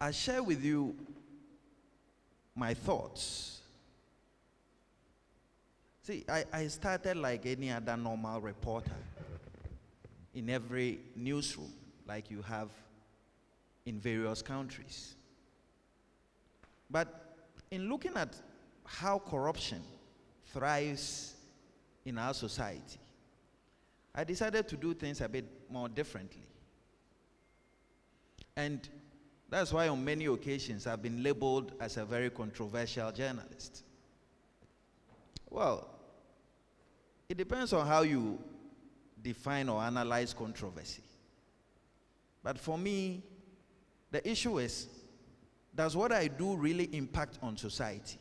I share with you my thoughts. See, I started like any other normal reporter in every newsroom, like you have in various countries. But in looking at how corruption thrives in our society, I decided to do things a bit more differently. And that's why on many occasions I've been labeled as a very controversial journalist. Well, it depends on how you define or analyze controversy. But for me, the issue is, does what I do really impact on society?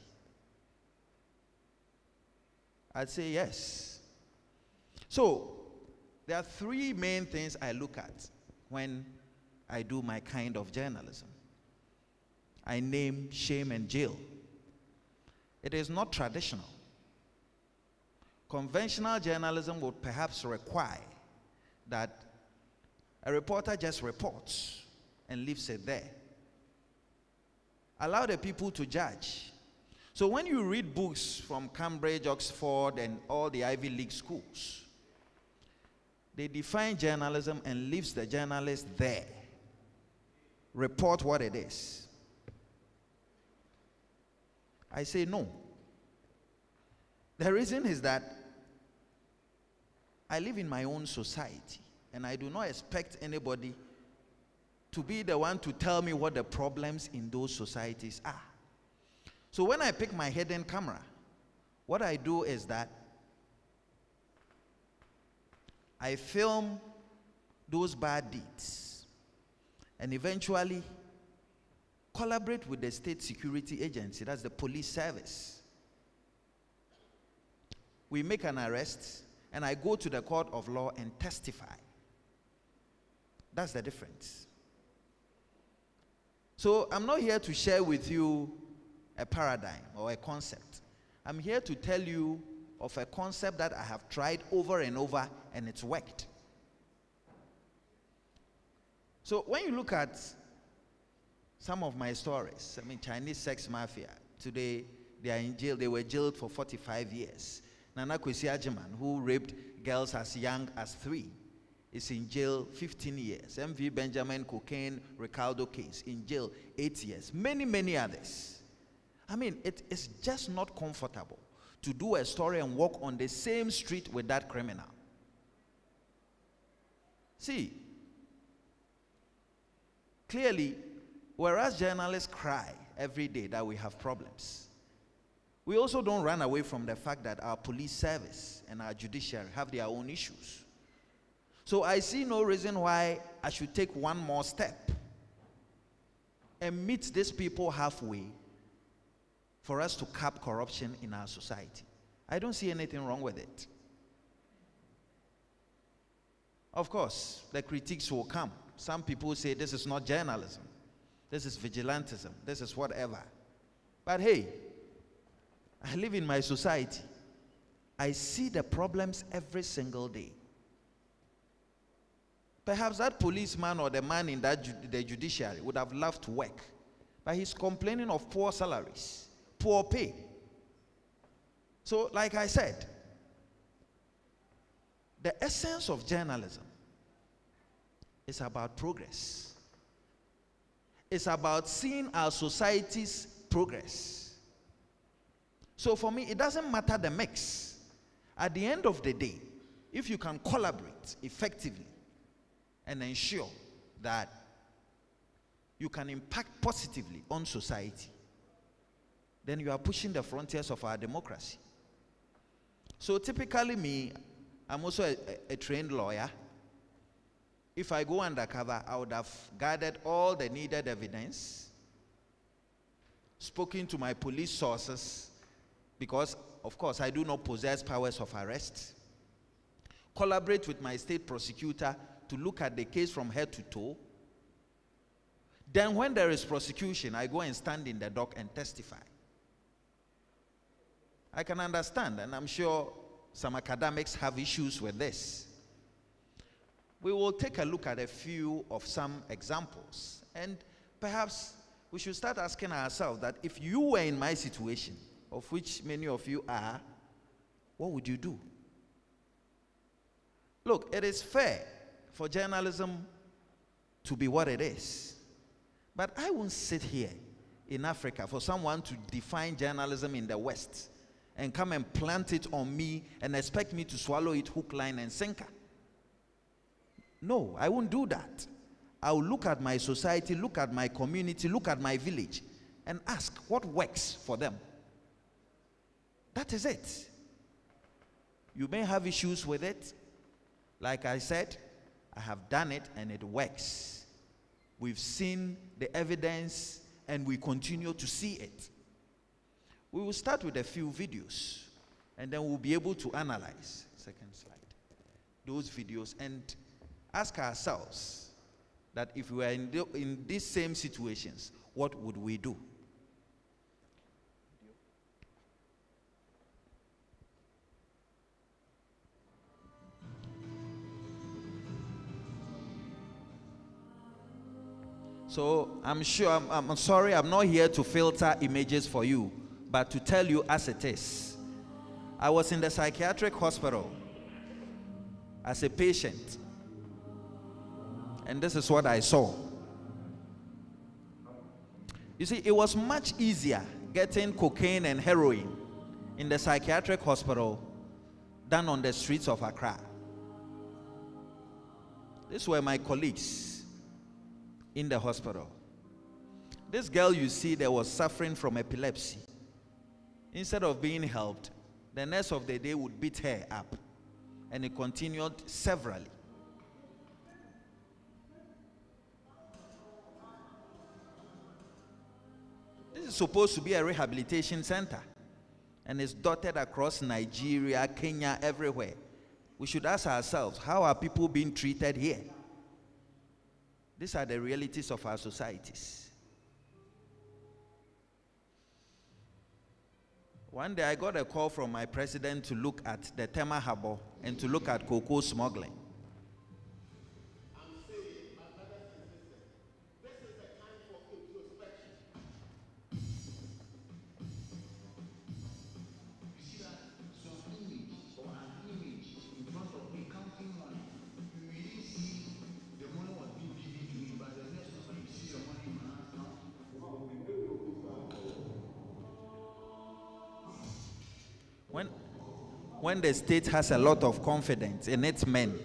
I'd say yes. So, there are three main things I look at when I do my kind of journalism. I name, shame, and jail. It is not traditional. Conventional journalism would perhaps require that a reporter just reports and leaves it there. Allow the people to judge. So when you read books from Cambridge, Oxford, and all the Ivy League schools, they define journalism and leaves the journalist there. Report what it is. I say no. The reason is that I live in my own society, and I do not expect anybody to be the one to tell me what the problems in those societies are. So when I pick my hidden camera, what I do is that I film those bad deeds and eventually collaborate with the state security agency, that's the police service. We make an arrest, and I go to the court of law and testify. That's the difference. So I'm not here to share with you a paradigm or a concept. I'm here to tell you of a concept that I have tried over and over, and it's worked. So when you look at some of my stories, I mean, Chinese sex mafia, today they are in jail. They were jailed for 45 years. Nana Kwesi Agyeman, who raped girls as young as 3, is in jail 15 years. MV Benjamin cocaine Ricardo case, in jail 8 years. Many, many others. I mean, it is just not comfortable to do a story and walk on the same street with that criminal. See, clearly, whereas journalists cry every day that we have problems, we also don't run away from the fact that our police service and our judiciary have their own issues. So I see no reason why I should take one more step and meet these people halfway for us to curb corruption in our society. I don't see anything wrong with it. Of course, the critiques will come. Some people say this is not journalism. This is vigilantism. This is whatever. But hey, I live in my society. I see the problems every single day. Perhaps that policeman or the man in the judiciary would have loved to work, but he's complaining of poor salaries, poor pay. So, like I said, the essence of journalism is about progress. It's about seeing our society's progress. So for me, it doesn't matter the mix. At the end of the day, if you can collaborate effectively and ensure that you can impact positively on society, then you are pushing the frontiers of our democracy. So typically me, I'm also a trained lawyer. If I go undercover, I would have gathered all the needed evidence, spoken to my police sources, because, of course, I do not possess powers of arrest, collaborate with my state prosecutor to look at the case from head to toe. Then when there is prosecution, I go and stand in the dock and testify. I can understand, and I'm sure some academics have issues with this. We will take a look at a few of some examples, and perhaps we should start asking ourselves that if you were in my situation, of which many of you are, what would you do? Look, it is fair for journalism to be what it is. But I won't sit here in Africa for someone to define journalism in the West and come and plant it on me and expect me to swallow it hook, line, and sinker. No, I won't do that. I'll look at my society, look at my community, look at my village, and ask what works for them. That is it. You may have issues with it. Like I said, I have done it and it works. We've seen the evidence and we continue to see it. We will start with a few videos and then we'll be able to analyze, second slide, those videos and ask ourselves that if we were in these same situations, what would we do? So I'm sorry, I'm not here to filter images for you, but to tell you as it is. I was in the psychiatric hospital as a patient, and this is what I saw. You see, it was much easier getting cocaine and heroin in the psychiatric hospital than on the streets of Accra. These were my colleagues in the hospital. This girl you see there was suffering from epilepsy. Instead of being helped, the nurse of the day would beat her up, and it continued severally. This is supposed to be a rehabilitation center, and it's dotted across Nigeria, Kenya, everywhere. We should ask ourselves, how are people being treated here? These are the realities of our societies. One day I got a call from my president to look at the Tema Harbor and to look at cocoa smuggling. When the state has a lot of confidence in its men,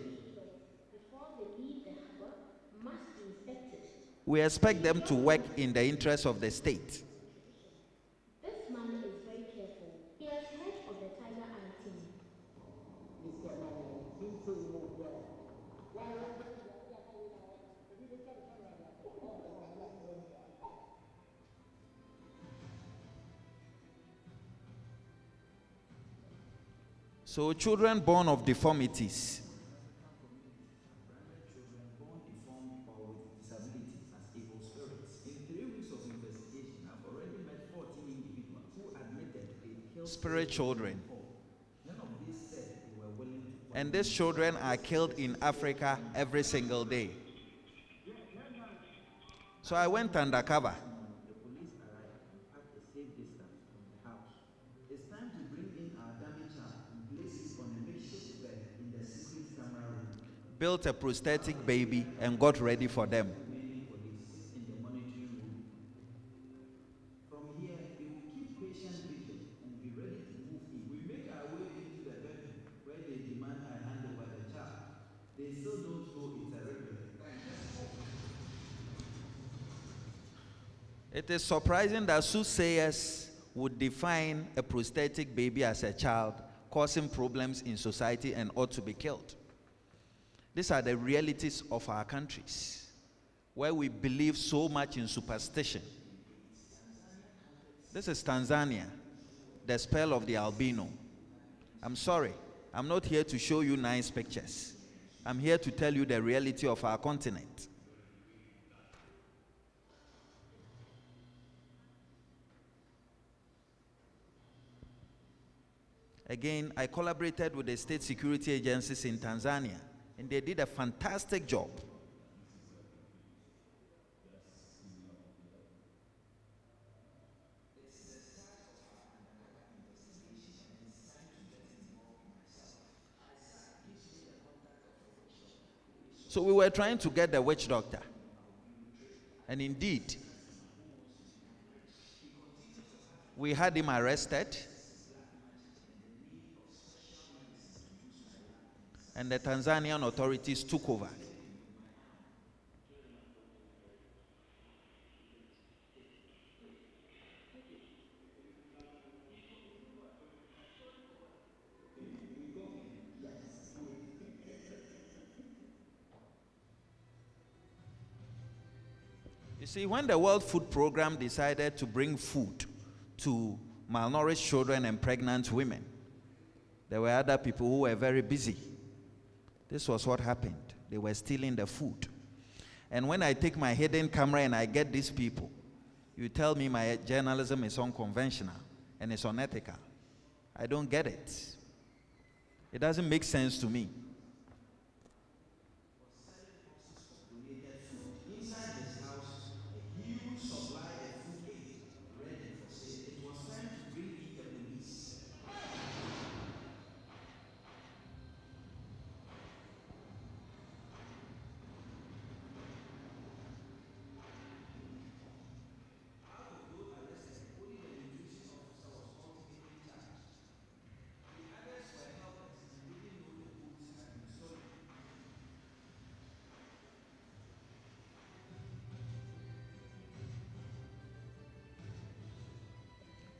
we expect them to work in the interest of the state. This man is very careful. He has heard of the Tiger Eye team. So children born of deformities, spirit children, and these children are killed in Africa every single day. So I went undercover. Built a prosthetic baby and got ready for them. From here, we will keep patient vigil and be ready to move in. We make our way into the bedroom where they demand I hand over the child. They still don't know it's a regular. It is surprising that soothsayers would define a prosthetic baby as a child causing problems in society and ought to be killed. These are the realities of our countries, where we believe so much in superstition. This is Tanzania, the spell of the albino. I'm sorry, I'm not here to show you nice pictures. I'm here to tell you the reality of our continent. Again, I collaborated with the state security agencies in Tanzania, and they did a fantastic job. So we were trying to get the witch doctor. And indeed, we had him arrested. And the Tanzanian authorities took over. You see, when the World Food Program decided to bring food to malnourished children and pregnant women, there were other people who were very busy. This was what happened. They were stealing the food. And when I take my hidden camera and I get these people, you tell me my journalism is unconventional and it's unethical. I don't get it. It doesn't make sense to me.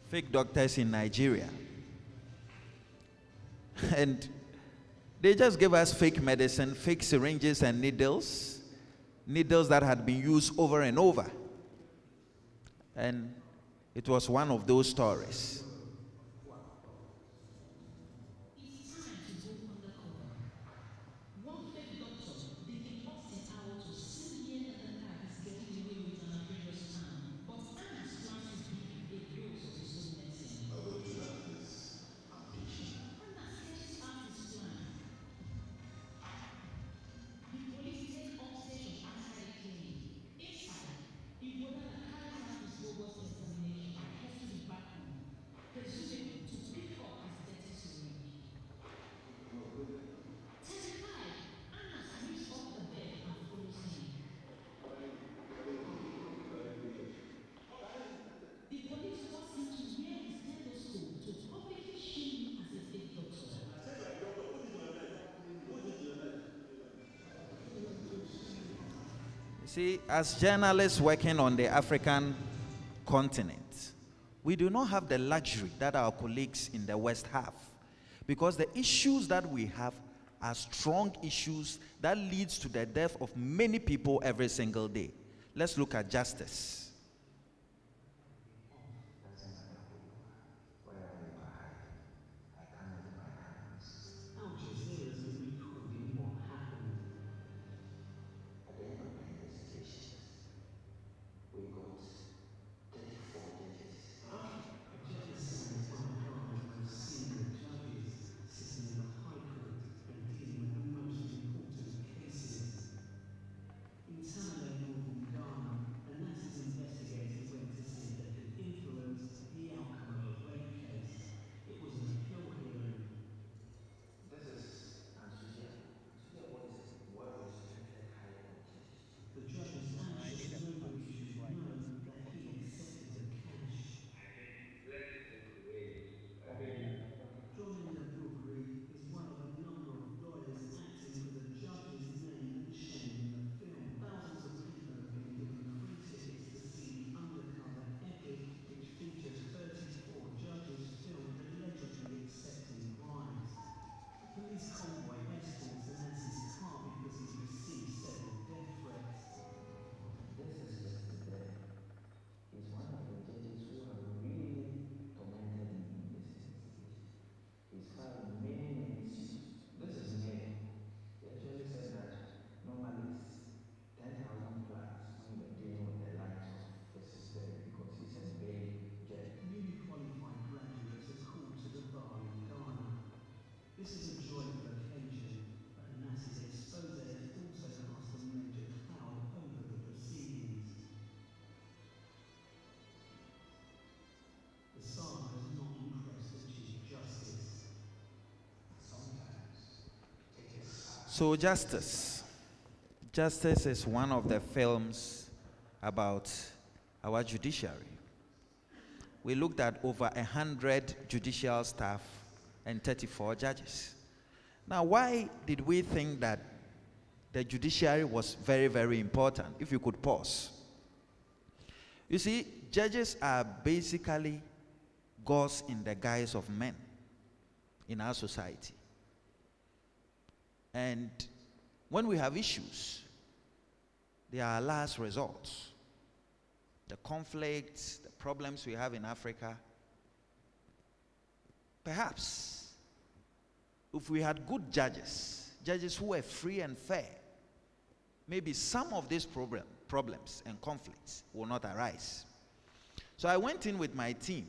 Fake doctors in Nigeria. And they just gave us fake medicine, fake syringes and needles that had been used over and over. And it was one of those stories. See, as journalists working on the African continent, we do not have the luxury that our colleagues in the West have, because the issues that we have are strong issues that leads to the death of many people every single day. Let's look at justice. So justice. Justice is one of the films about our judiciary. We looked at over 100 judicial staff and 34 judges. Now, why did we think that the judiciary was very, very important? If you could pause. You see, judges are basically gods in the guise of men in our society. And when we have issues, they are our last resort. The conflicts, the problems we have in Africa, perhaps if we had good judges who were free and fair, maybe some of these problems and conflicts will not arise. So I went in with my team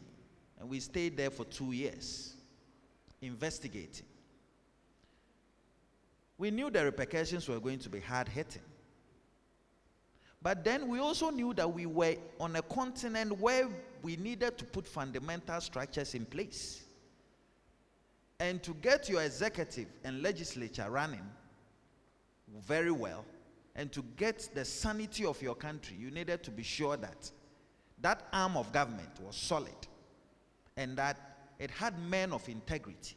and we stayed there for 2 years investigating. We knew the repercussions were going to be hard-hitting. But then we also knew that we were on a continent where we needed to put fundamental structures in place. And to get your executive and legislature running very well, and to get the sanity of your country, you needed to be sure that that arm of government was solid and that it had men of integrity.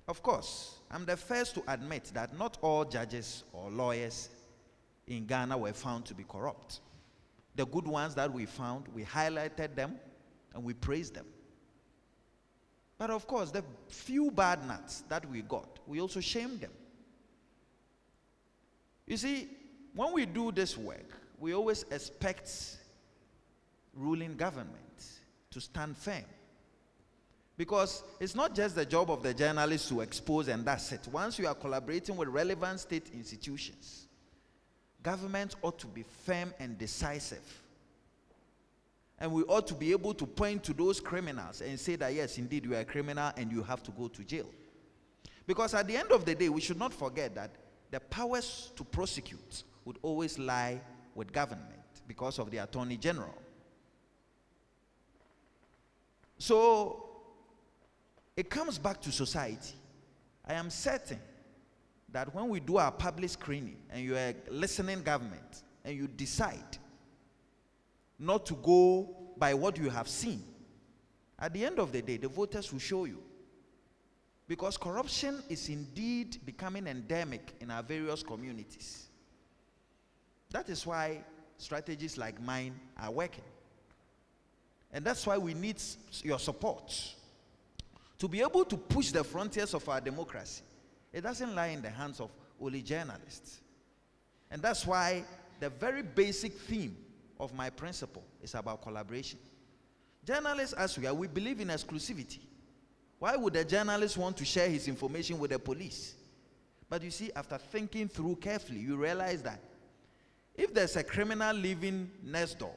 Of course, I'm the first to admit that not all judges or lawyers in Ghana were found to be corrupt. The good ones that we found, we highlighted them and we praised them. But of course, the few bad nuts that we got, we also shamed them. You see, when we do this work, we always expect ruling government to stand firm. Because it's not just the job of the journalist to expose and that's it. Once you are collaborating with relevant state institutions, government ought to be firm and decisive. And we ought to be able to point to those criminals and say that, yes, indeed, you are a criminal and you have to go to jail. Because at the end of the day, we should not forget that the powers to prosecute would always lie with government because of the Attorney General. So, it comes back to society. I am certain that when we do our public screening and you are listening government and you decide not to go by what you have seen, at the end of the day, the voters will show you. Because corruption is indeed becoming endemic in our various communities. That is why strategies like mine are working. And that's why we need your support to be able to push the frontiers of our democracy. It doesn't lie in the hands of only journalists. And that's why the very basic theme of my principle is about collaboration. Journalists, as we are, we believe in exclusivity. Why would a journalist want to share his information with the police? But you see, after thinking through carefully, you realize that if there's a criminal living next door,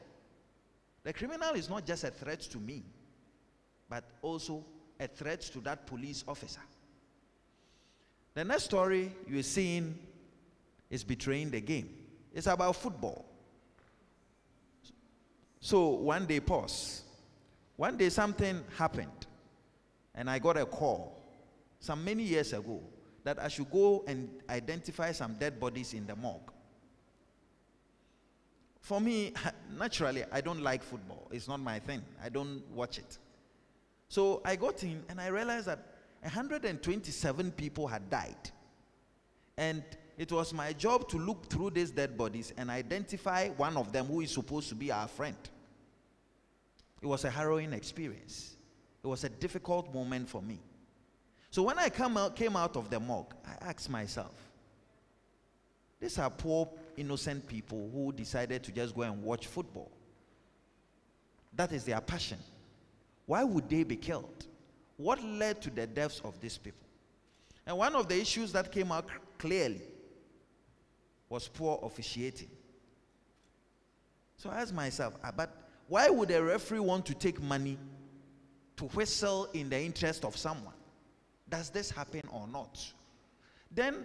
the criminal is not just a threat to me, but also a threat to that police officer. The next story you're seeing is betraying the game. It's about football. So one day, pause. One day something happened, and I got a call some many years ago that I should go and identify some dead bodies in the morgue. For me, naturally, I don't like football. It's not my thing. I don't watch it. So I got in and I realized that 127 people had died. And it was my job to look through these dead bodies and identify one of them who is supposed to be our friend. It was a harrowing experience. It was a difficult moment for me. So when I came out of the morgue, I asked myself, these are poor, innocent people who decided to just go and watch football. That is their passion. Why would they be killed? What led to the deaths of these people? And one of the issues that came out clearly was poor officiating. So I asked myself, but why would a referee want to take money to whistle in the interest of someone? Does this happen or not? Then,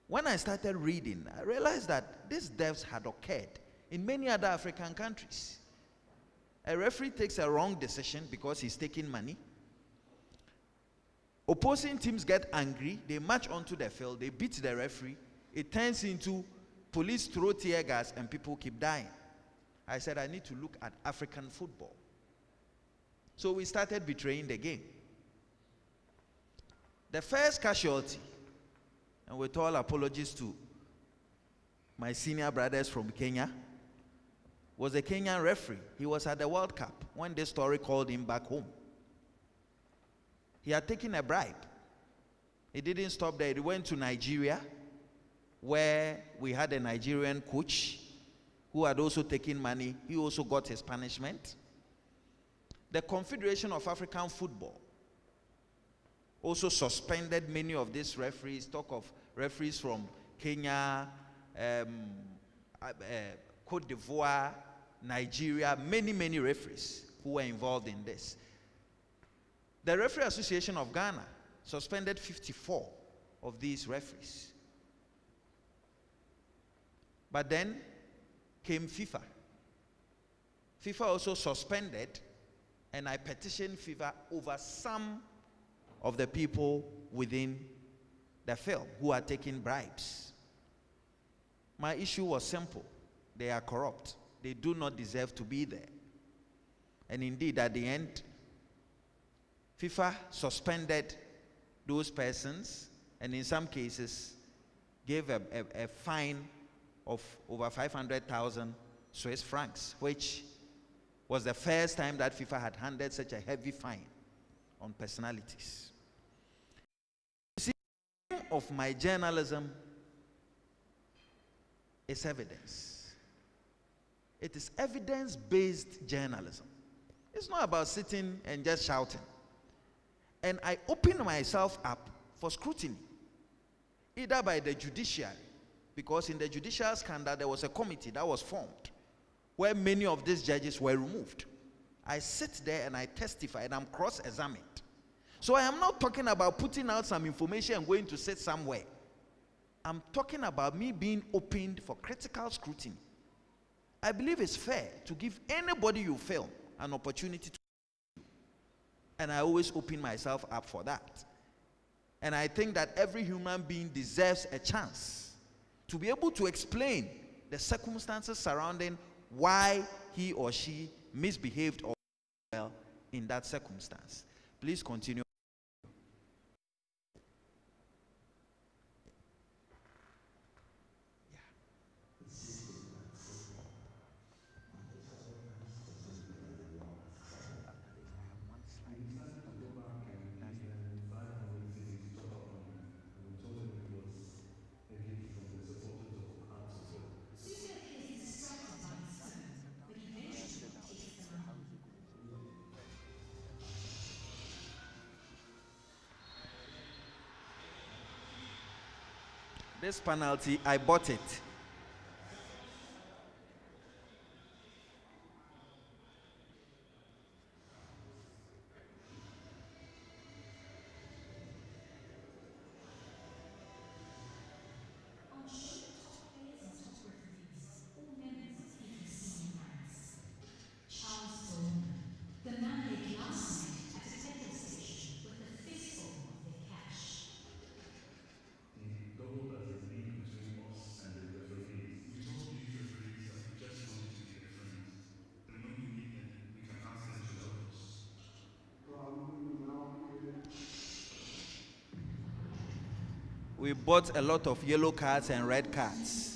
when I started reading, I realized that these deaths had occurred in many other African countries. A referee takes a wrong decision because he's taking money. Opposing teams get angry, they march onto the field, they beat the referee, it turns into police throw tear gas and people keep dying. I said, I need to look at African football. So we started betraying the game. The first casualty, and with all apologies to my senior brothers from Kenya, was a Kenyan referee. He was at the World Cup when this story called him back home. He had taken a bribe. He didn't stop there. He went to Nigeria, where we had a Nigerian coach who had also taken money. He also got his punishment. The Confederation of African Football also suspended many of these referees. Talk of referees from Kenya, Cote d'Ivoire, Nigeria, many referees who were involved in this. The Referee Association of Ghana suspended 54 of these referees. But then came FIFA. FIFA also suspended, and I petitioned FIFA over some of the people within the film who are taking bribes. My issue was simple. They are corrupt. They do not deserve to be there. And indeed, at the end, FIFA suspended those persons, and in some cases gave a fine of over 500,000 Swiss francs, which was the first time that FIFA had handed such a heavy fine on personalities. You see, of my journalism is evidence. It is evidence-based journalism. It's not about sitting and just shouting. And I open myself up for scrutiny, either by the judiciary, because in the judicial scandal there was a committee that was formed where many of these judges were removed. I sit there and I testify and I'm cross-examined. So I am not talking about putting out some information and going to sit somewhere. I'm talking about me being opened for critical scrutiny. I believe it's fair to give anybody you film an opportunity to, and I always open myself up for that. And I think that every human being deserves a chance to be able to explain the circumstances surrounding why he or she misbehaved or well in that circumstance. Please continue. This penalty, I bought it. We bought a lot of yellow cards and red cards.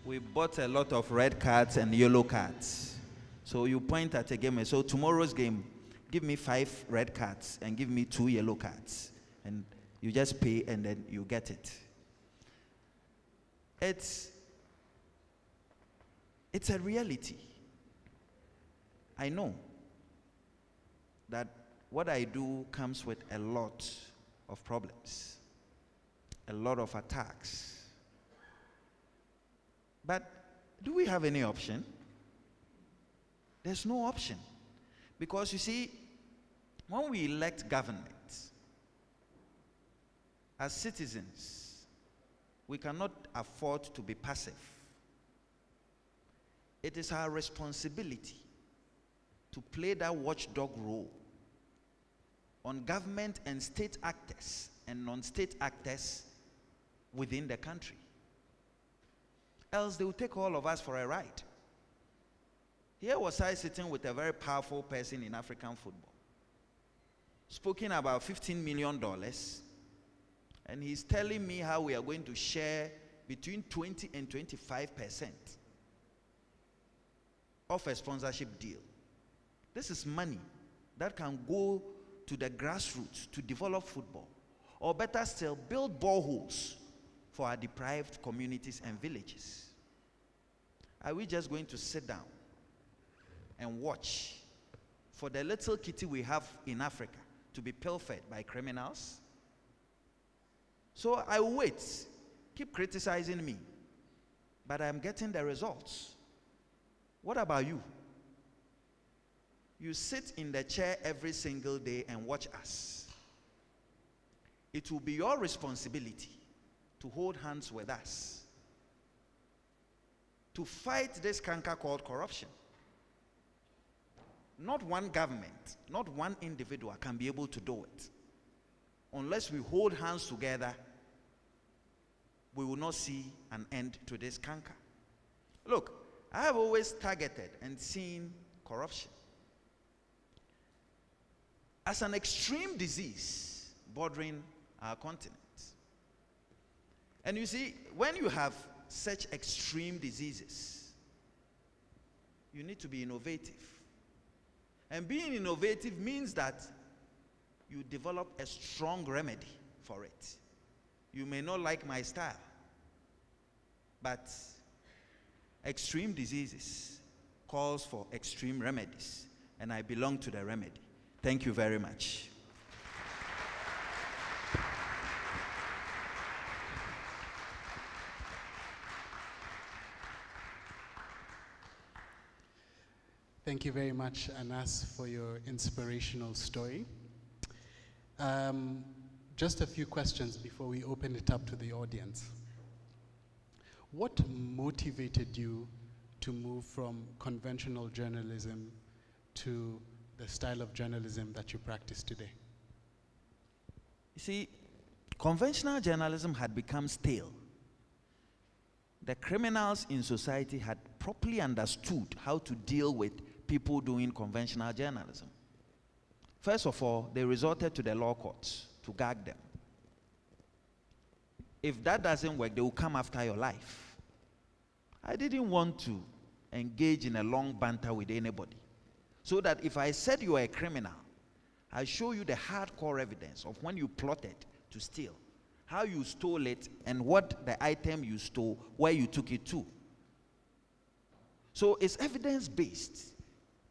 we bought a lot of red cards and yellow cards. So you point at a game, so tomorrow's game, give me 5 red cards and give me 2 yellow cards. And you just pay and then you get it. It's a reality. I know that what I do comes with a lot of problems, a lot of attacks. But do we have any option? There's no option. Because you see, when we elect government, as citizens, we cannot afford to be passive. It is our responsibility to play that watchdog role on government and state actors and non-state actors within the country. Else they will take all of us for a ride. Here was I sitting with a very powerful person in African football, speaking about $15 million, and he's telling me how we are going to share between 20 and 25% of a sponsorship deal. This is money that can go to the grassroots to develop football, or better still, build boreholes for our deprived communities and villages. Are we just going to sit down and watch for the little kitty we have in Africa to be pilfered by criminals? So I will wait. Keep criticizing me, but I'm getting the results. What about you? You sit in the chair every single day and watch us. It will be your responsibility to hold hands with us to fight this canker called corruption. Not one government, not one individual can be able to do it. Unless we hold hands together, we will not see an end to this canker. Look, I have always targeted and seen corruption as an extreme disease bordering our continent. And you see, when you have such extreme diseases, you need to be innovative. And being innovative means that you develop a strong remedy for it. You may not like my style, but extreme diseases calls for extreme remedies, and I belong to the remedy. Thank you very much. Thank you very much, Anas, for your inspirational story. Just a few questions before we open it up to the audience. What motivated you to move from conventional journalism to the style of journalism that you practice today? You see, conventional journalism had become stale. The criminals in society had properly understood how to deal with people doing conventional journalism. First of all, they resorted to the law courts to gag them. If that doesn't work, they will come after your life. I didn't want to engage in a long banter with anybody, so that if I said you are a criminal, I show you the hardcore evidence of when you plotted to steal, how you stole it, and what the item you stole, where you took it to. So it's evidence-based.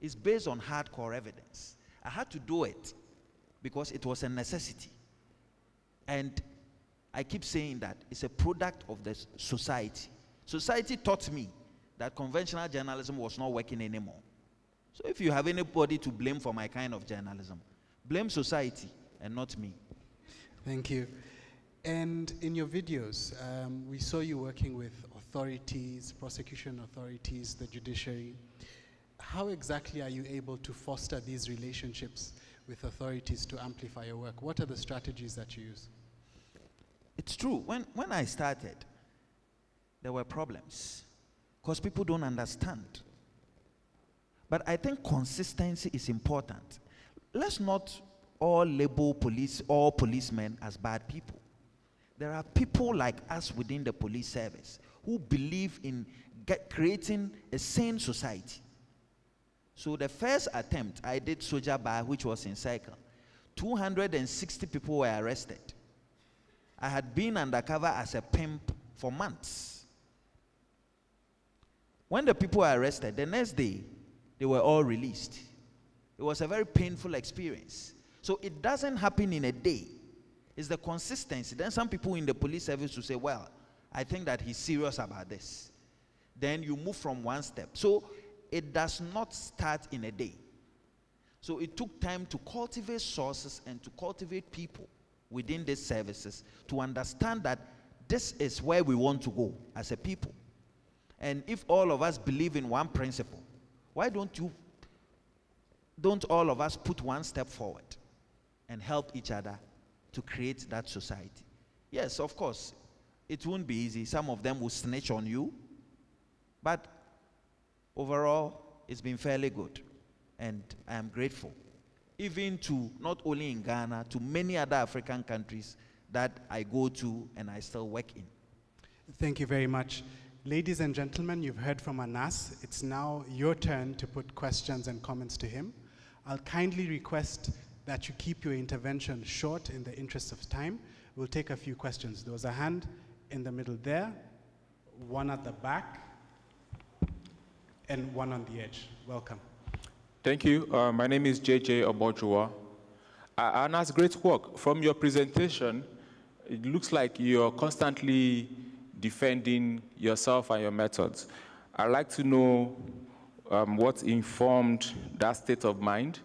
It's based on hardcore evidence. I had to do it because it was a necessity. And I keep saying that it's a product of the society. Society taught me that conventional journalism was not working anymore. So if you have anybody to blame for my kind of journalism, blame society and not me. Thank you. And in your videos, we saw you working with authorities, prosecution authorities, the judiciary. How exactly are you able to foster these relationships with authorities to amplify your work? What are the strategies that you use? It's true. When I started, there were problems because people don't understand. But I think consistency is important. Let's not all label all policemen as bad people. There are people like us within the police service who believe in creating a sane society. So the first attempt, I did Soja Bar, which was in Cycle. 260 people were arrested. I had been undercover as a pimp for months. When the people were arrested, the next day, they were all released. It was a very painful experience. So it doesn't happen in a day. It's the consistency. Then some people in the police service will say, well, I think that he's serious about this. Then you move from one step. So it does not start in a day. So it took time to cultivate sources and to cultivate people within these services to understand that this is where we want to go as a people. And if all of us believe in one principle, why don't all of us put one step forward and help each other to create that society? Yes, of course, it won't be easy. Some of them will snitch on you, but overall, it's been fairly good, and I am grateful, even to not only in Ghana, to many other African countries that I go to and I still work in. Thank you very much. Ladies and gentlemen, you've heard from Anas. It's now your turn to put questions and comments to him. I'll kindly request that you keep your intervention short in the interest of time. We'll take a few questions. There was a hand in the middle there, one at the back, and one on the edge. Welcome. Thank you. My name is JJ Obojua. Anas, great work. From your presentation, it looks like you're constantly defending yourself and your methods. I'd like to know what informed that state of mind.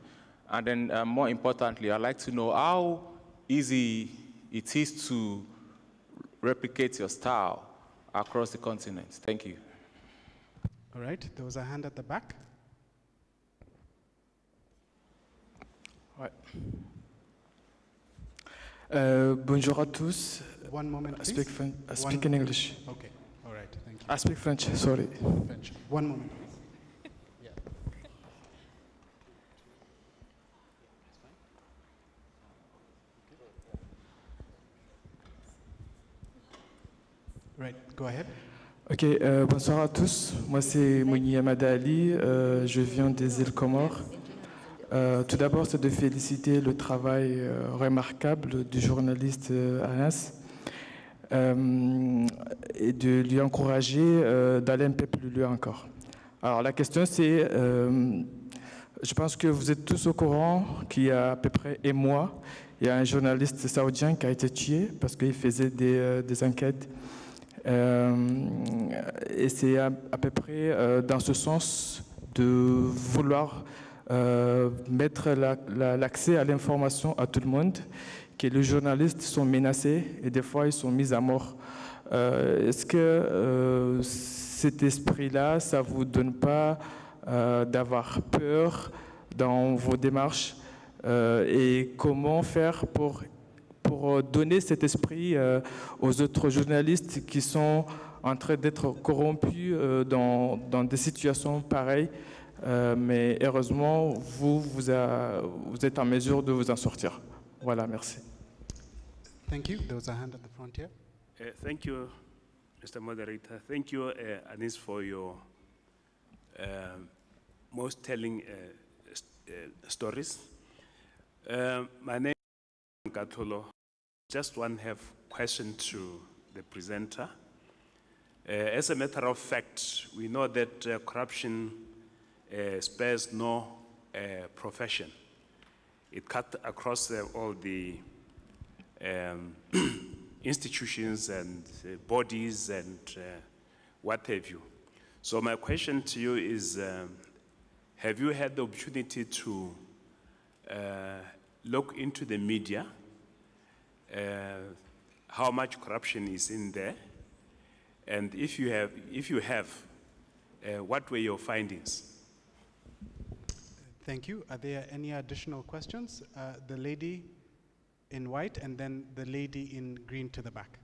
And then more importantly, I'd like to know how easy it is to replicate your style across the continent. Thank you. All right, there was a hand at the back. Ouais. Bonjour à tous. One moment, I please. speak in English. Okay, all right, thank you. I speak French, sorry. French. One moment, please. Yeah. Right, go ahead. Ok, bonsoir à tous. Moi, c'est Mouni Amada Ali. Je viens des îles Comores. Tout d'abord, c'est de féliciter le travail remarquable du journaliste Anas et de lui encourager d'aller un peu plus loin encore. Alors, la question, c'est, je pense que vous êtes tous au courant qu'il y a à peu près un mois, il y a un journaliste saoudien qui a été tué parce qu'il faisait des enquêtes. Et c'est à peu près dans ce sens de vouloir mettre l'accès à l'information à tout le monde, que les journalistes sont menacés et des fois ils sont mis à mort. Est-ce que cet esprit-là, ça ne vous donne pas d'avoir peur dans vos démarches et comment faire pour donner cet esprit aux autres journalistes qui sont en train d'être corrompus dans des situations pareilles, mais heureusement, vous êtes en mesure de vous en sortir. Voilà, merci. Thank you. There was a hand at the front here. Thank you, Mr. Moderator. Thank you, Anis, for your most telling stories. My name is Katolo. Just one have question to the presenter. As a matter of fact, we know that corruption spares no profession. It cut across all the institutions and bodies and what have you. So my question to you is, have you had the opportunity to look into the media, how much corruption is in there? And if you have, what were your findings? Thank you. Are there any additional questions? The lady in white and then the lady in green to the back.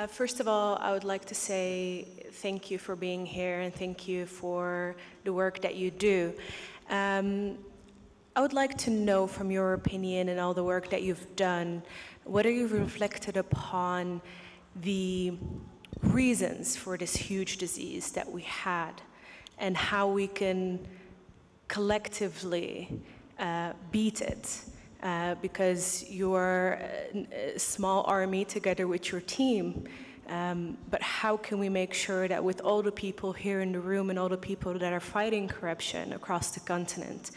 First of all, I would like to say thank you for being here and thank you for the work that you do. I would like to know from your opinion and all the work that you've done, What are you reflected upon the reasons for this huge disease that we had, and how we can collectively beat it? Because you're a small army together with your team, but how can we make sure that with all the people here in the room and all the people that are fighting corruption across the continent,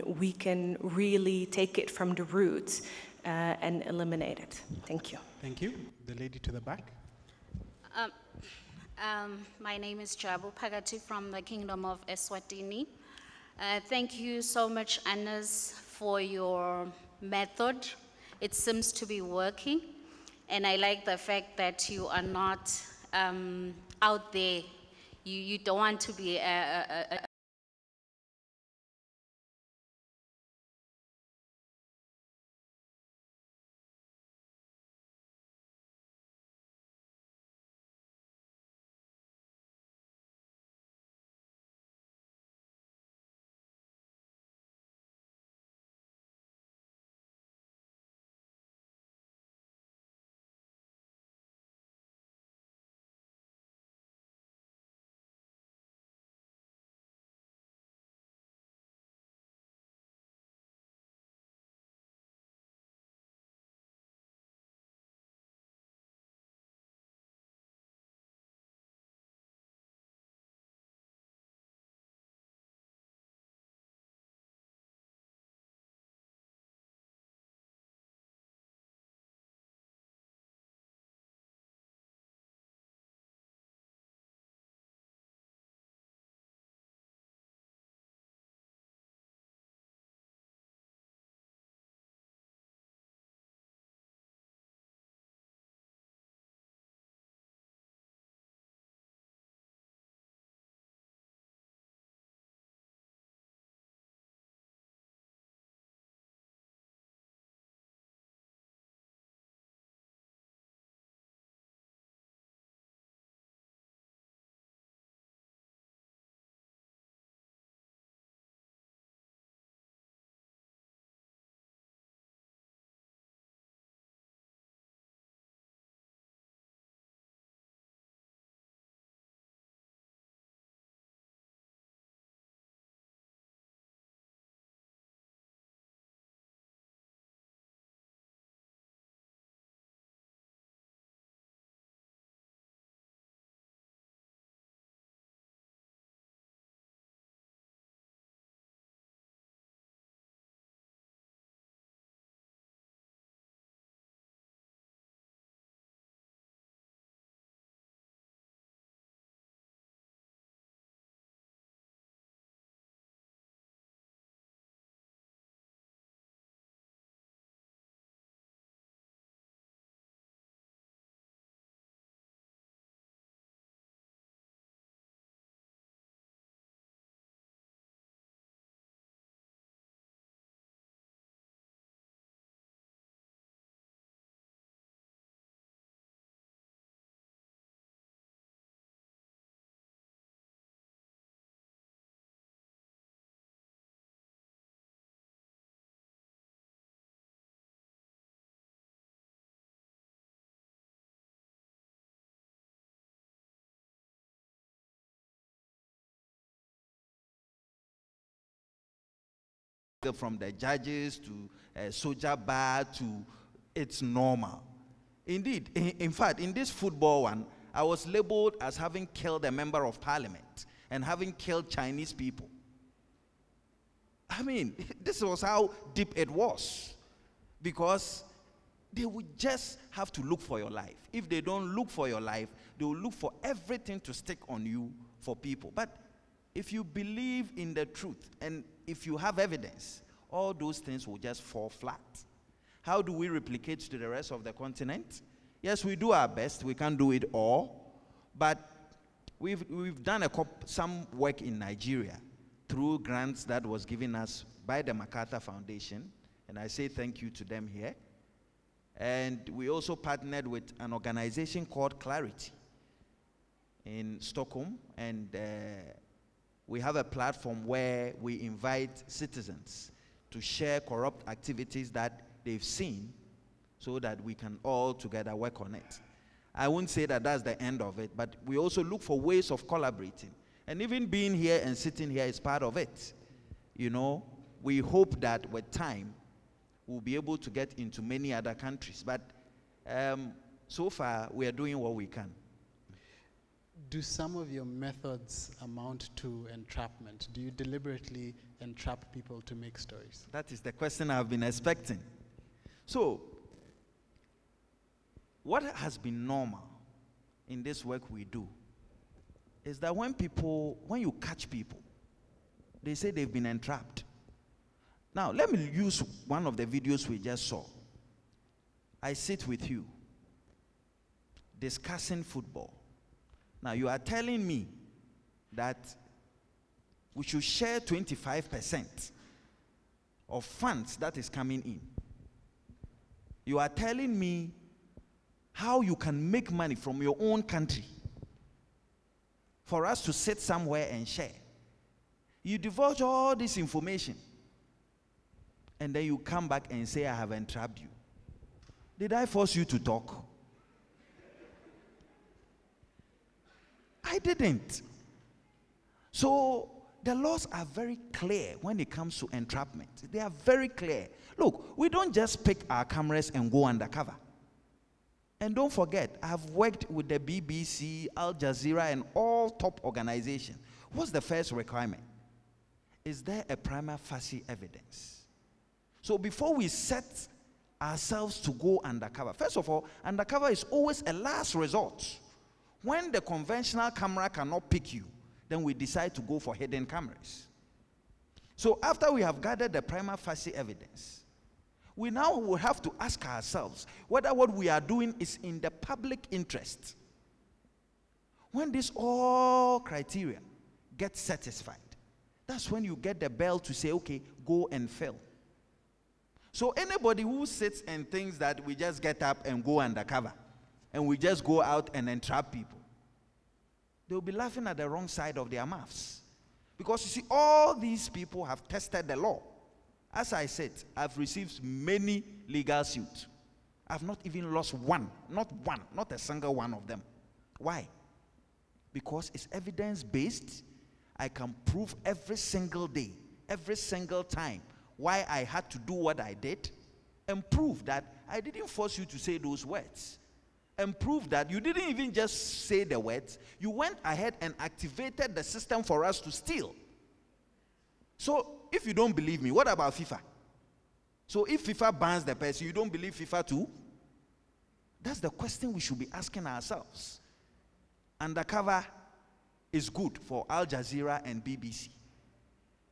we can really take it from the root and eliminate it? Thank you. Thank you. The lady to the back. My name is Jabu Pagati from the Kingdom of Eswatini. Thank you so much, Anas, for your method. It seems to be working, and I like the fact that you are not out there. You don't want to be from the judges to soldier bar to it's normal. Indeed, in fact, in this football one, I was labeled as having killed a member of parliament and having killed Chinese people. I mean, this was how deep it was, because they would just have to look for your life. If they don't look for your life, they will look for everything to stick on you for people. But if you believe in the truth and if you have evidence, all those things will just fall flat. How do we replicate to the rest of the continent? Yes, we do our best. We can't do it all. But we've done some work in Nigeria through grants that was given us by the MacArthur Foundation. And I say thank you to them here. And we also partnered with an organization called Clarity in Stockholm. And we have a platform where we invite citizens to share corrupt activities that they've seen so that we can all together work on it. I won't say that that's the end of it, but we also look for ways of collaborating. And even being here and sitting here is part of it. You know, we hope that with time, we'll be able to get into many other countries. But so far, we are doing what we can. Do some of your methods amount to entrapment? Do you deliberately entrap people to make stories? That is the question I've been expecting. So, what has been normal in this work we do is that when you catch people, they say they've been entrapped. Now, let me use one of the videos we just saw. I sit with you discussing football. Now, you are telling me that we should share 25% of funds that is coming in. You are telling me how you can make money from your own country for us to sit somewhere and share. You divulge all this information, and then you come back and say, I have entrapped you. Did I force you to talk? I didn't. So the laws are very clear when it comes to entrapment. They are very clear. Look, we don't just pick our cameras and go undercover. And don't forget, I've worked with the BBC, Al Jazeera, and all top organizations. What's the first requirement? Is there a prima facie evidence? So before we set ourselves to go undercover, first of all, undercover is always a last resort. When the conventional camera cannot pick you, then we decide to go for hidden cameras. So after we have gathered the prima facie evidence, we now will have to ask ourselves whether what we are doing is in the public interest. When this all criteria get satisfied, that's when you get the bell to say, okay, go and film. So anybody who sits and thinks that we just get up and go undercover, and we just go out and entrap people, they'll be laughing at the wrong side of their mouths. Because you see, all these people have tested the law. As I said, I've received many legal suits. I've not even lost one, not a single one of them. Why? Because it's evidence-based. I can prove every single day, every single time, why I had to do what I did, and prove that I didn't force you to say those words. And prove that you didn't even just say the words, you went ahead and activated the system for us to steal. So, if you don't believe me, what about FIFA? So if FIFA bans the person, you don't believe FIFA too? That's the question we should be asking ourselves. Undercover is good for Al Jazeera and BBC.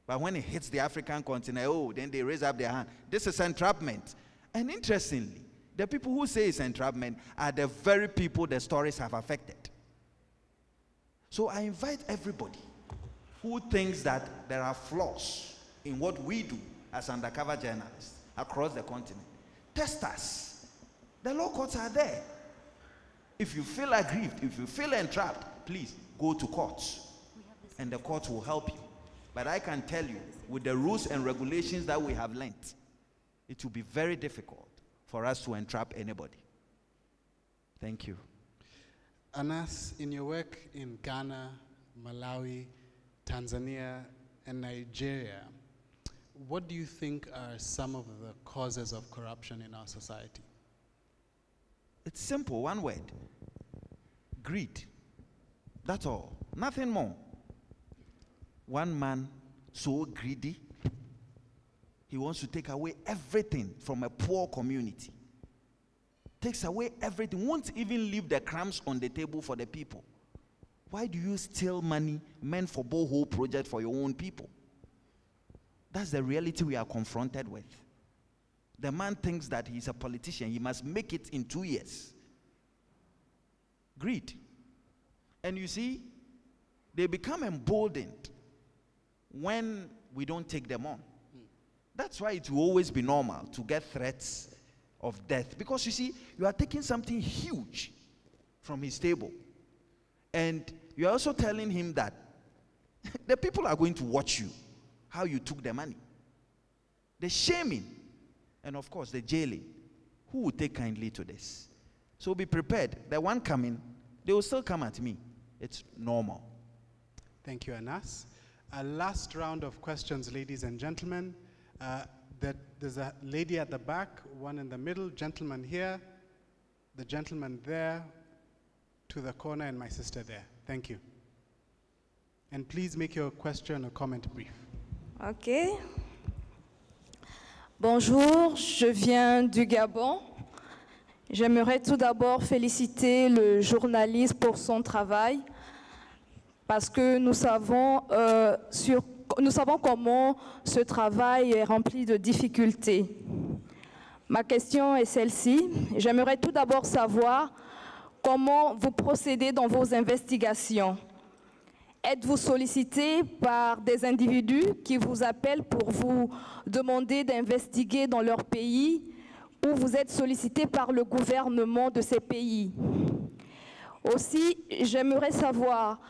But when it hits the African continent, then they raise up their hand. This is entrapment. And interestingly, the people who say it's entrapment are the very people the stories have affected. So I invite everybody who thinks that there are flaws in what we do as undercover journalists across the continent. Test us. The law courts are there. If you feel aggrieved, if you feel entrapped, please go to courts. And the courts will help you. But I can tell you, with the rules and regulations that we have learned, it will be very difficult for us to entrap anybody. Thank you. Anas, in your work in Ghana, Malawi, Tanzania, and Nigeria, what do you think are some of the causes of corruption in our society? It's simple, one word. Greed. That's all. Nothing more. One man so greedy, he wants to take away everything from a poor community. Takes away everything, won't even leave the crumbs on the table for the people. Why do you steal money meant for borehole project for your own people? That's the reality we are confronted with. The man thinks that he's a politician. He must make it in 2 years. Greed. And you see, they become emboldened when we don't take them on. That's why it will always be normal to get threats of death. Because you see, you are taking something huge from his table. And you're also telling him that the people are going to watch you, how you took the money. The shaming, and of course the jailing. Who will take kindly to this? So be prepared. The one coming, they will still come at me. It's normal. Thank you, Anas. A last round of questions, ladies and gentlemen. There's a lady at the back, one in the middle, gentleman here, the gentleman there, to the corner, and my sister there. Thank you. And please make your question or comment brief. Ok. Bonjour, je viens du Gabon. J'aimerais tout d'abord féliciter le journaliste pour son travail parce que nous savons comment ce travail est rempli de difficultés. Ma question est celle-ci. J'aimerais tout d'abord savoir comment vous procédez dans vos investigations. Êtes-vous sollicité par des individus qui vous appellent pour vous demander d'investiguer dans leur pays ou vous êtes sollicité par le gouvernement de ces pays? Aussi, j'aimerais savoir,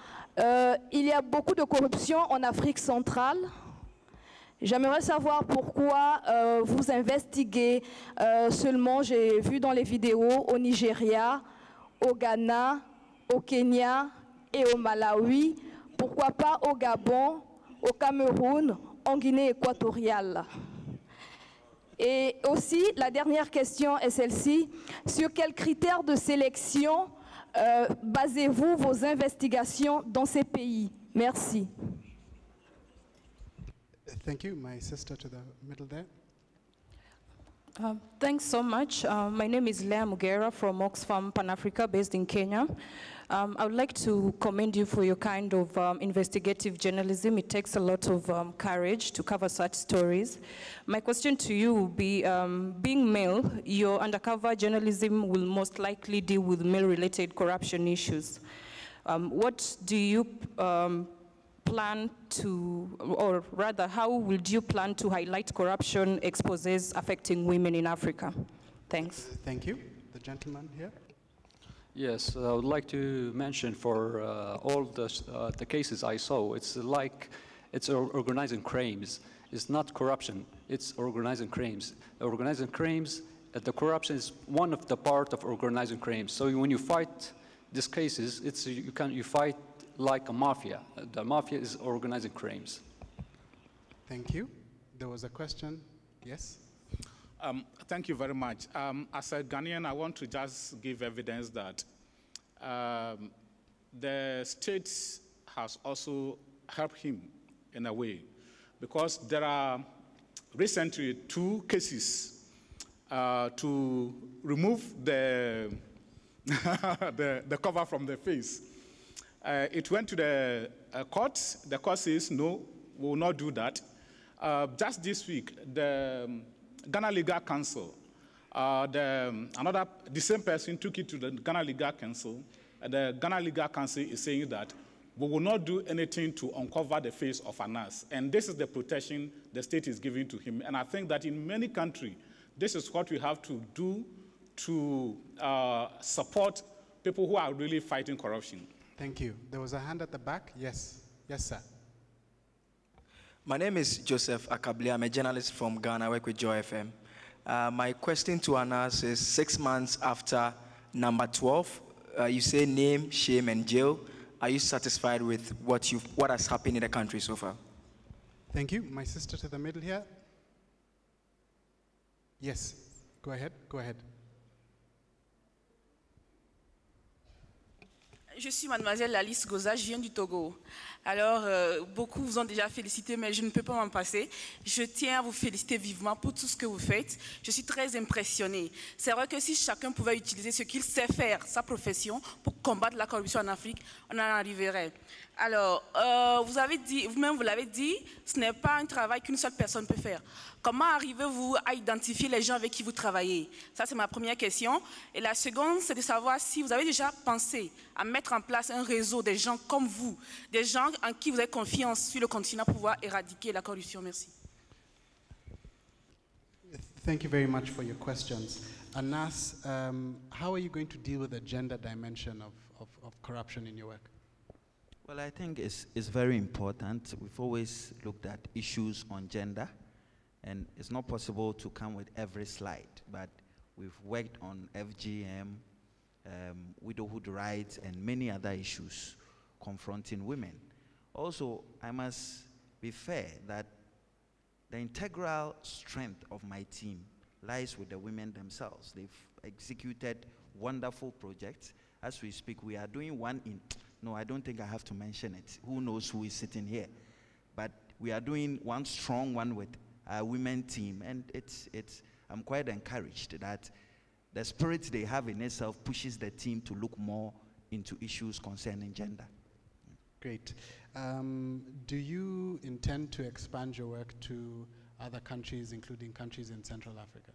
il y a beaucoup de corruption en Afrique centrale. J'aimerais savoir pourquoi vous investiguez seulement, j'ai vu dans les vidéos, au Nigeria, au Ghana, au Kenya et au Malawi. Pourquoi pas au Gabon, au Cameroun, en Guinée équatoriale? Et aussi, la dernière question est celle-ci. Sur quels critères de sélection basez-vous vos investigations dans ces pays? Merci. Thank you. My sister to the middle there. Thanks so much. My name is Leah Mugera from Oxfam Pan-Africa, based in Kenya. I would like to commend you for your kind of investigative journalism. It takes a lot of courage to cover such stories. My question to you will be, being male, your undercover journalism will most likely deal with male-related corruption issues. What do you plan to, or rather, how would you plan to highlight corruption exposés affecting women in Africa? Thanks. Thank you. The gentleman here. Yes, I would like to mention for all the cases I saw, it's like it's organizing crimes. It's not corruption, it's organizing crimes. Organizing crimes, the corruption is one of the part of organizing crimes. So when you fight these cases, you fight like a mafia. The mafia is organizing crimes. Thank you. There was a question. Yes? Thank you very much. As a Ghanaian, I want to just give evidence that the state has also helped him in a way, because there are recently 2 cases to remove the, the cover from the face. It went to the court. The court says, no, we will not do that. Just this week, the Ghana Legal Council, the same person took it to the Ghana Legal Council. The Ghana Legal Council is saying that we will not do anything to uncover the face of Anas. And this is the protection the state is giving to him. And I think that in many countries, this is what we have to do to support people who are really fighting corruption. Thank you. There was a hand at the back. Yes. Yes, sir. My name is Joseph Akabli. I'm a journalist from Ghana. I work with Joy FM. My question to Anas is 6 months after number 12, you say name, shame, and jail. Are you satisfied with what has happened in the country so far? Thank you. My sister to the middle here. Yes. Go ahead. Go ahead. Je suis mademoiselle Alice Goza, je viens du Togo. Alors, beaucoup vous ont déjà félicité, mais je ne peux pas m'en passer. Je tiens à vous féliciter vivement pour tout ce que vous faites. Je suis très impressionnée. C'est vrai que si chacun pouvait utiliser ce qu'il sait faire, sa profession, pour combattre la corruption en Afrique, on en arriverait. Alors, vous avez dit, vous-même vous l'avez dit, ce n'est pas un travail qu'une seule personne peut faire. Comment arrivez-vous à identifier les gens avec qui vous travaillez? Ça, c'est ma première question. Et la seconde, c'est de savoir si vous avez déjà pensé à mettre en place un réseau des gens comme vous, des gens en qui vous avez confiance sur le continent pour pouvoir éradiquer la corruption. Merci. Thank you very much for your questions. Anas, how are you going to deal with the gender dimension of corruption in your work? Well, I think it's very important. We've always looked at issues on gender, and it's not possible to come with every slide, but We've worked on FGM, widowhood rights, and many other issues confronting women. Also, I must be fair that the integral strength of my team lies with the women themselves. They've executed wonderful projects. As we speak, we are doing one in, no, I don't think I have to mention it. Who knows who is sitting here? But we are doing one strong one with our women team, and I'm quite encouraged that the spirit they have in itself pushes the team to look more into issues concerning gender. Great. Do you intend to expand your work to other countries, including countries in Central Africa?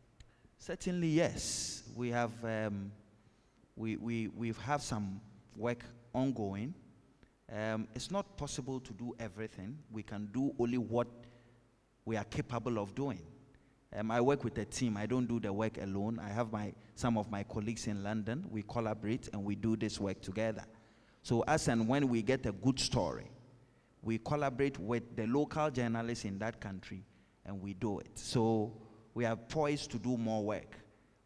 Certainly, yes. We have we have some work ongoing. It's not possible to do everything. We can do only what we are capable of doing. I work with a team. I don't do the work alone. I have some of my colleagues in London. We collaborate and we do this work together. So as and when we get a good story, we collaborate with the local journalists in that country and we do it. So we are poised to do more work.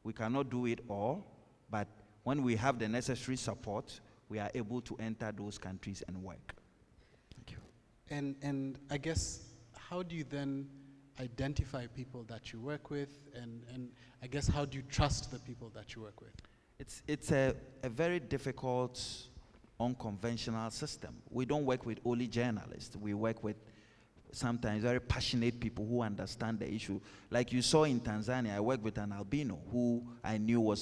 We cannot do it all, but when we have the necessary support, we are able to enter those countries and work. Thank you. And I guess, how do you then identify people that you work with, and I guess how do you trust the people that you work with? It's a very difficult, unconventional system. We don't work with only journalists. We work with sometimes very passionate people who understand the issue. Like you saw in Tanzania, I worked with an albino who I knew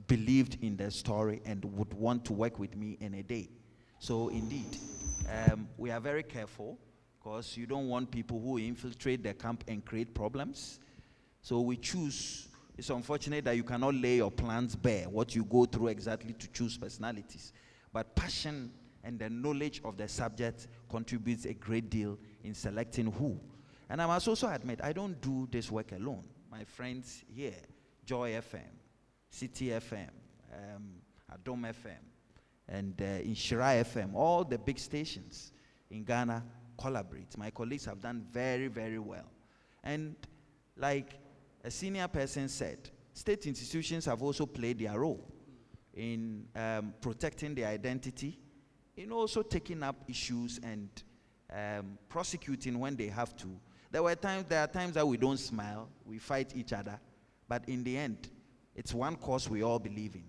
believed in the story and would want to work with me in a day. So indeed, we are very careful because you don't want people who infiltrate the camp and create problems. So we choose. It's unfortunate that you cannot lay your plans bare, what you go through exactly to choose personalities. But passion and the knowledge of the subject contributes a great deal in selecting who. And I must also admit, I don't do this work alone. My friends here, Joy FM, City FM, Adom FM, and Inshira FM, all the big stations in Ghana collaborate. My colleagues have done very, very well. And like a senior person said, state institutions have also played their role in protecting their identity, in also taking up issues and prosecuting when they have to. There are times that we don't smile, we fight each other, but in the end, it's one cause we all believe in.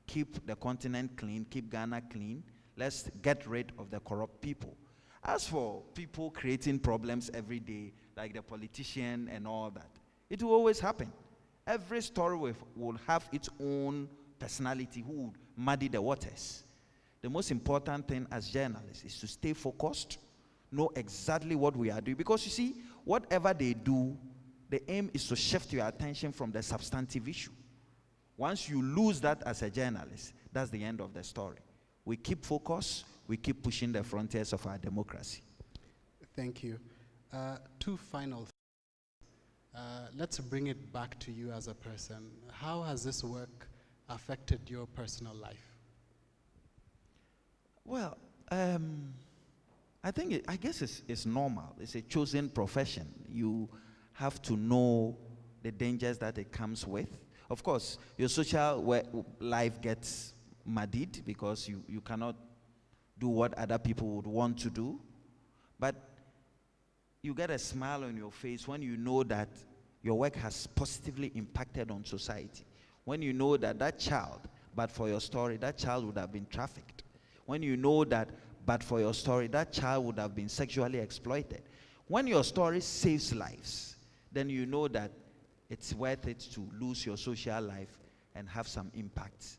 Keep the continent clean, keep Ghana clean. Let's get rid of the corrupt people. As for people creating problems every day, like the politician and all that, it will always happen. Every story will have its own personality who would muddy the waters. The most important thing as journalists is to stay focused, know exactly what we are doing. Because you see, whatever they do, the aim is to shift your attention from the substantive issue. Once you lose that as a journalist, that's the end of the story. We keep focused, we keep pushing the frontiers of our democracy. Thank you. Two final things. Let's bring it back to you as a person. How has this work affected your personal life? Well, I guess it's normal. It's a chosen profession. You have to know the dangers that it comes with. Of course, your social life gets muddied because you cannot do what other people would want to do. But you get a smile on your face when you know that your work has positively impacted on society. When you know that that child, but for your story, that child would have been trafficked. When you know that, but for your story, that child would have been sexually exploited. When your story saves lives, then you know that it's worth it to lose your social life and have some impact.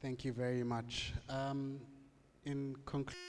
Thank you very much. In conclusion,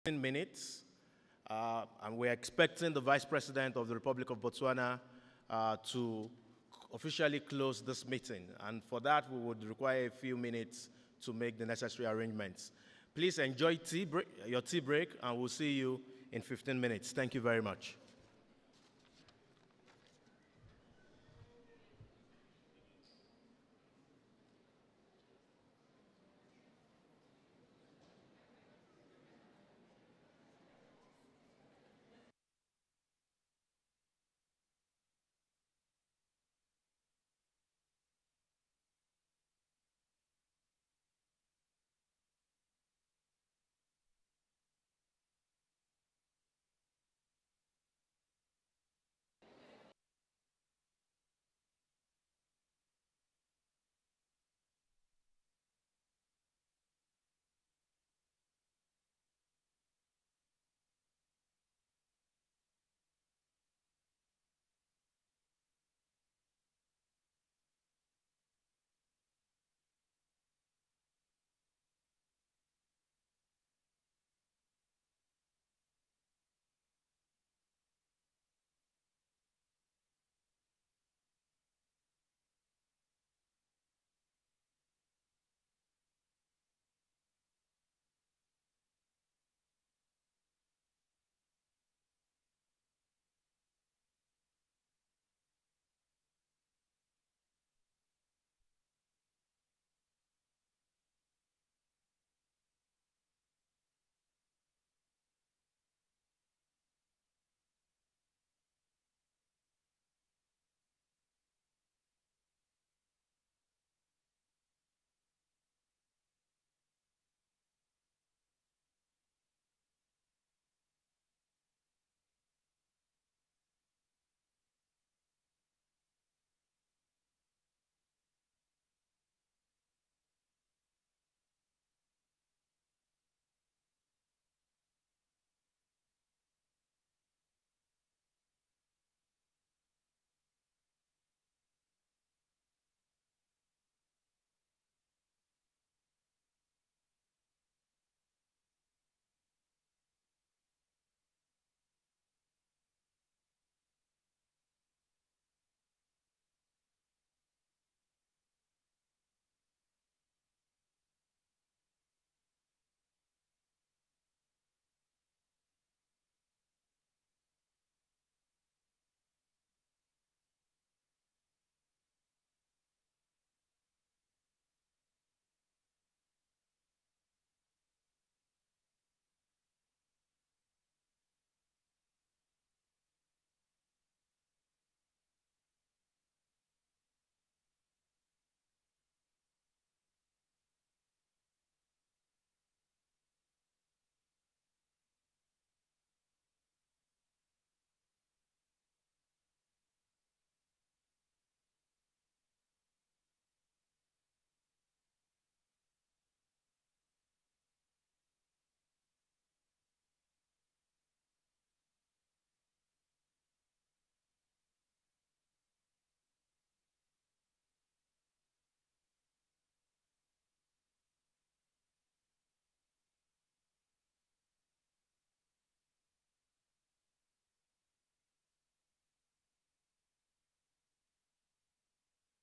15 minutes. And we're expecting the Vice President of the Republic of Botswana to officially close this meeting. And for that, we would require a few minutes to make the necessary arrangements. Please enjoy your tea break, and we'll see you in 15 minutes. Thank you very much.